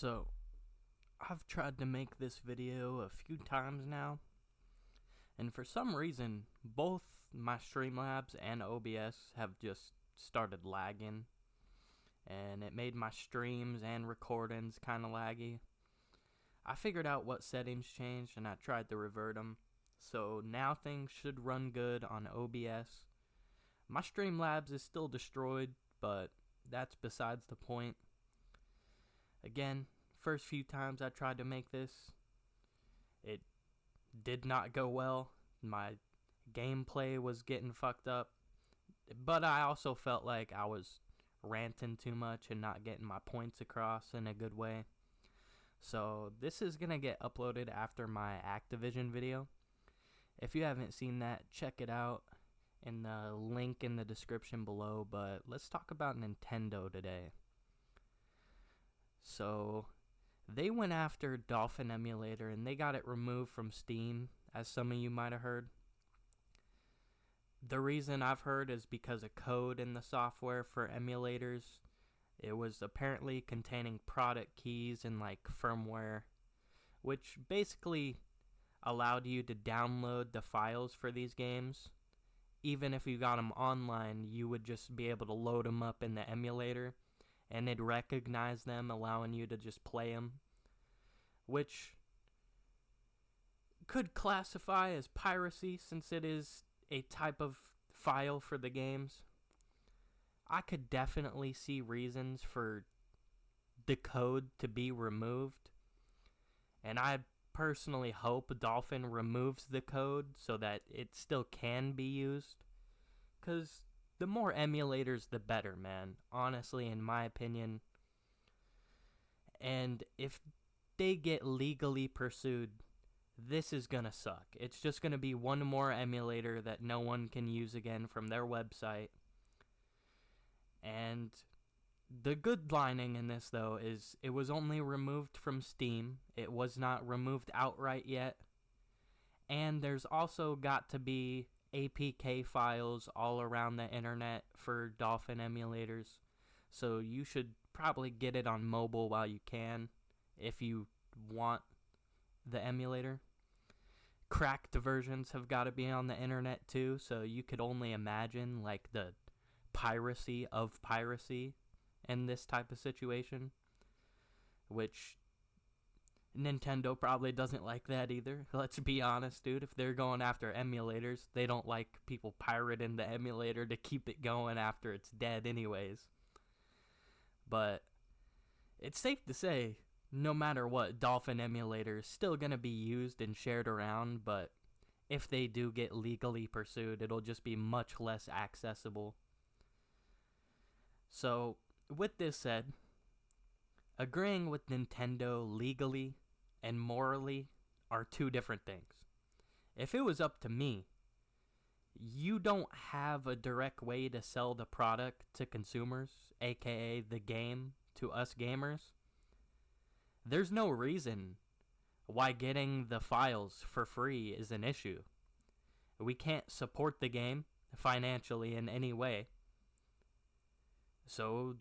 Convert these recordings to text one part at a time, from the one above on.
So, I've tried to make this video a few times now, and for some reason, both my Streamlabs and OBS have just started lagging, and it made my streams and recordings kind of laggy. I figured out what settings changed, and I tried to revert them, so now things should run good on OBS. My Streamlabs is still destroyed, but that's besides the point. Again, first few times I tried to make this, it did not go well. My gameplay was getting fucked up, but I also felt like I was ranting too much and not getting my points across in a good way. So this is going to get uploaded after my Activision video. If you haven't seen that, check it out in the link in the description below, but let's talk about Nintendo today. So, they went after Dolphin Emulator and they got it removed from Steam, as some of you might have heard. The reason I've heard is because of code in the software for emulators. It was apparently containing product keys and like firmware, which basically allowed you to download the files for these games. Even if you got them online, you would just be able to load them up in the emulator, and it'd recognize them, allowing you to just play them, which could classify as piracy since it is a type of file for the games. I could definitely see reasons for the code to be removed, and I personally hope Dolphin removes the code so that it still can be used, because the more emulators, the better, man. Honestly, in my opinion. And if they get legally pursued, this is gonna suck. It's just gonna be one more emulator that no one can use again from their website. And the good lining in this, though, is it was only removed from Steam. It was not removed outright yet. And there's also got to be APK files all around the internet for Dolphin emulators, so you should probably get it on mobile while you can if you want the emulator. Cracked versions have got to be on the internet too, so you could only imagine like the piracy of piracy in this type of situation, which Nintendo probably doesn't like that either. Let's be honest, dude. If they're going after emulators, they don't like people pirating the emulator to keep it going after it's dead anyways. But it's safe to say, no matter what, Dolphin emulator is still going to be used and shared around, but if they do get legally pursued, it'll just be much less accessible. So, with this said, agreeing with Nintendo legally and morally are two different things. If it was up to me, you don't have a direct way to sell the product to consumers, aka the game, to us gamers. There's no reason why getting the files for free is an issue. We can't support the game financially in any way, so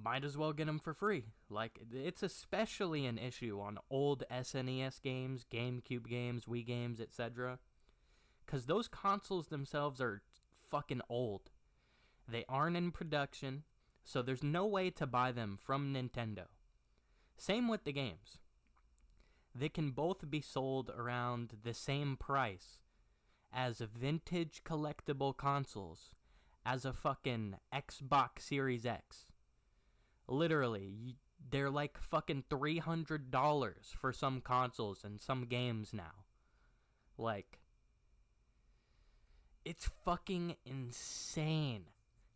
might as well get them for free. Like, it's especially an issue on old SNES games, GameCube games, Wii games, etc. Because those consoles themselves are fucking old. They aren't in production, so there's no way to buy them from Nintendo. Same with the games. They can both be sold around the same price as vintage collectible consoles, as a fucking Xbox Series X. Literally, they're like fucking $300 for some consoles and some games now. Like, it's fucking insane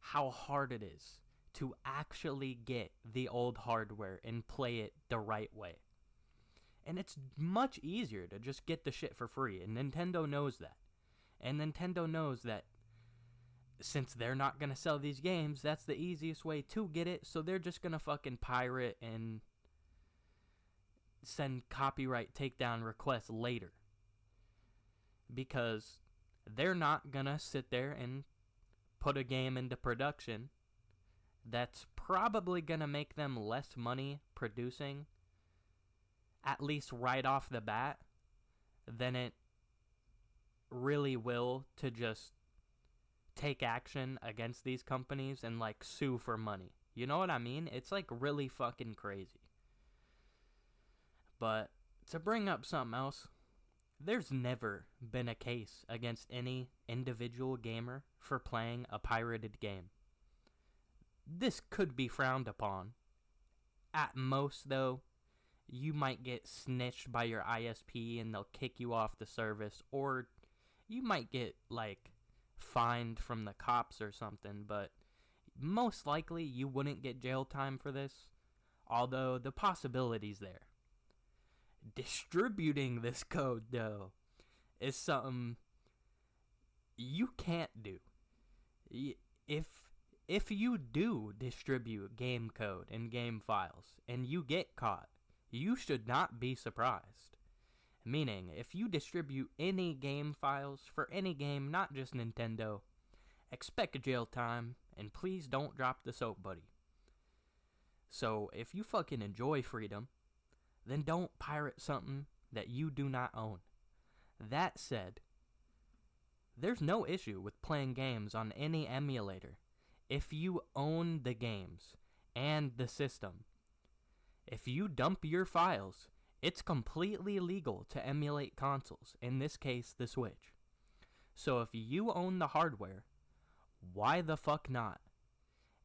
how hard it is to actually get the old hardware and play it the right way. And it's much easier to just get the shit for free, and Nintendo knows that. And Nintendo knows that since they're not going to sell these games, that's the easiest way to get it, so they're just going to fucking pirate and send copyright takedown requests later. Because they're not going to sit there and put a game into production that's probably gonna make them less money producing, at least right off the bat, than it really will to just take action against these companies and like sue for money. You know what I mean? It's like really fucking crazy. But to bring up something else, there's never been a case against any individual gamer for playing a pirated game. This could be frowned upon. At most, though, you might get snitched by your ISP and they'll kick you off the service, or you might get, like, fined from the cops or something, but most likely you wouldn't get jail time for this, although the possibility's there. Distributing this code, though, is something you can't do. If you do distribute game code and game files and you get caught, you should not be surprised. Meaning, if you distribute any game files for any game, not just Nintendo, expect a jail time, and please don't drop the soap, buddy. So, if you fucking enjoy freedom, then don't pirate something that you do not own. That said, there's no issue with playing games on any emulator if you own the games and the system. If you dump your files, it's completely legal to emulate consoles, in this case, the Switch. So if you own the hardware, why the fuck not?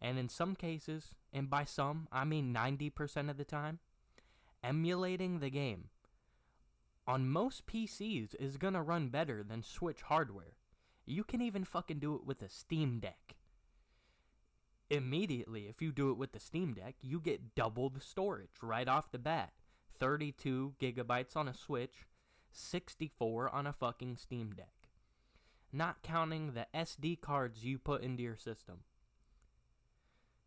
And in some cases, and by some, I mean 90% of the time, emulating the game on most PCs is gonna run better than Switch hardware. You can even fucking do it with a Steam Deck. Immediately, if you do it with the Steam Deck, you get double the storage right off the bat. 32 gigabytes on a Switch, 64 on a fucking Steam Deck. Not counting the SD cards you put into your system.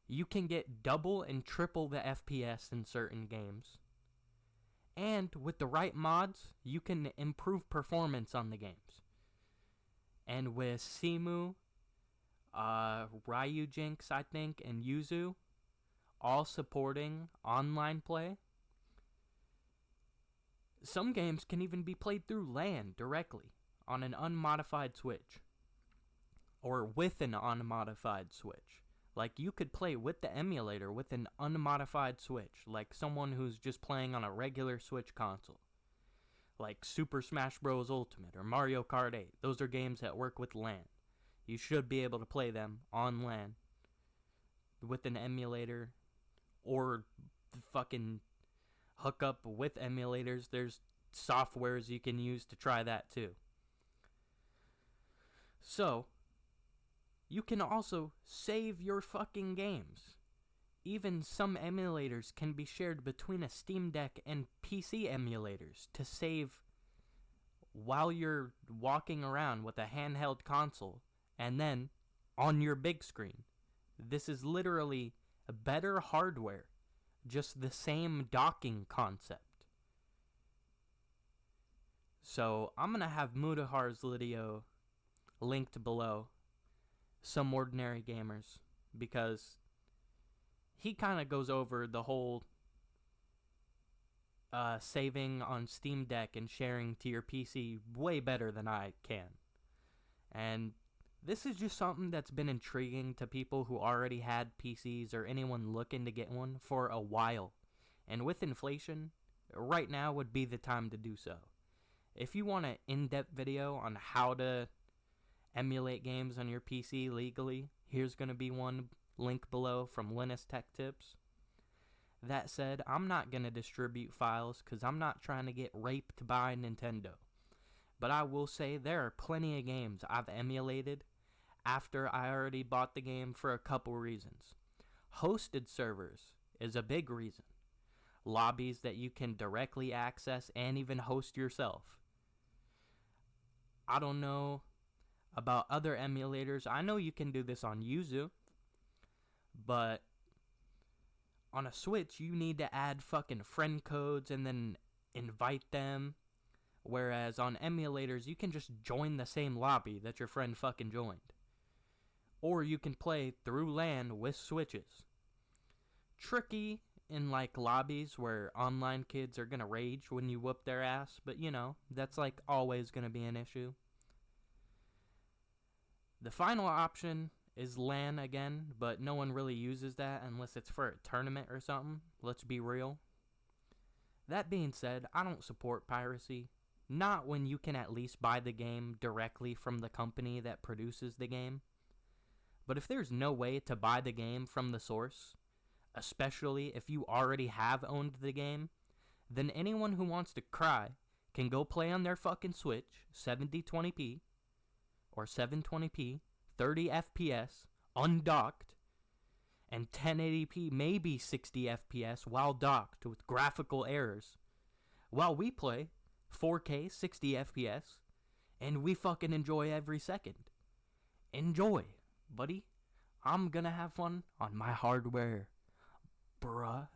You can get double and triple the FPS in certain games. And with the right mods, you can improve performance on the games. And with Simu, Ryujinx, I think, and Yuzu, all supporting online play, some games can even be played through LAN directly on an unmodified Switch. Or with an unmodified Switch. Like, you could play with the emulator with an unmodified Switch, like someone who's just playing on a regular Switch console. Like Super Smash Bros. Ultimate or Mario Kart 8. Those are games that work with LAN. You should be able to play them on LAN with an emulator, or fucking hook up with emulators. There's softwares you can use to try that too. So, you can also save your fucking games. Even some emulators can be shared between a Steam Deck and PC emulators to save while you're walking around with a handheld console and then on your big screen. This is literally a better hardware, just the same docking concept. So I'm going to have Mutahar's video linked below, Someordinarygamers, because he kind of goes over the whole saving on Steam Deck and sharing to your PC way better than I can. And this is just something that's been intriguing to people who already had PCs or anyone looking to get one for a while. And with inflation, right now would be the time to do so. If you want an in-depth video on how to emulate games on your PC legally, here's going to be one link below from Linus Tech Tips. That said, I'm not going to distribute files because I'm not trying to get raped by Nintendo. But I will say there are plenty of games I've emulated after I already bought the game for a couple reasons. Hosted servers is a big reason. Lobbies that you can directly access and even host yourself. I don't know about other emulators. I know you can do this on Yuzu, but on a Switch you need to add fucking friend codes and then invite them, whereas on emulators you can just join the same lobby that your friend fucking joined. or you can play through LAN with switches. Tricky in like lobbies where online kids are gonna rage when you whoop their ass, but you know, that's like always gonna be an issue. The final option is LAN again, but no one really uses that unless it's for a tournament or something. Let's be real. That being said, I don't support piracy. Not when you can at least buy the game directly from the company that produces the game. But if there's no way to buy the game from the source, especially if you already have owned the game, then anyone who wants to cry can go play on their fucking Switch 7020p or 720p, 30 FPS, undocked, and 1080p, maybe 60 FPS while docked with graphical errors, while we play 4K 60 FPS, and we fucking enjoy every second. Enjoy, buddy. I'm gonna have fun on my hardware, bruh.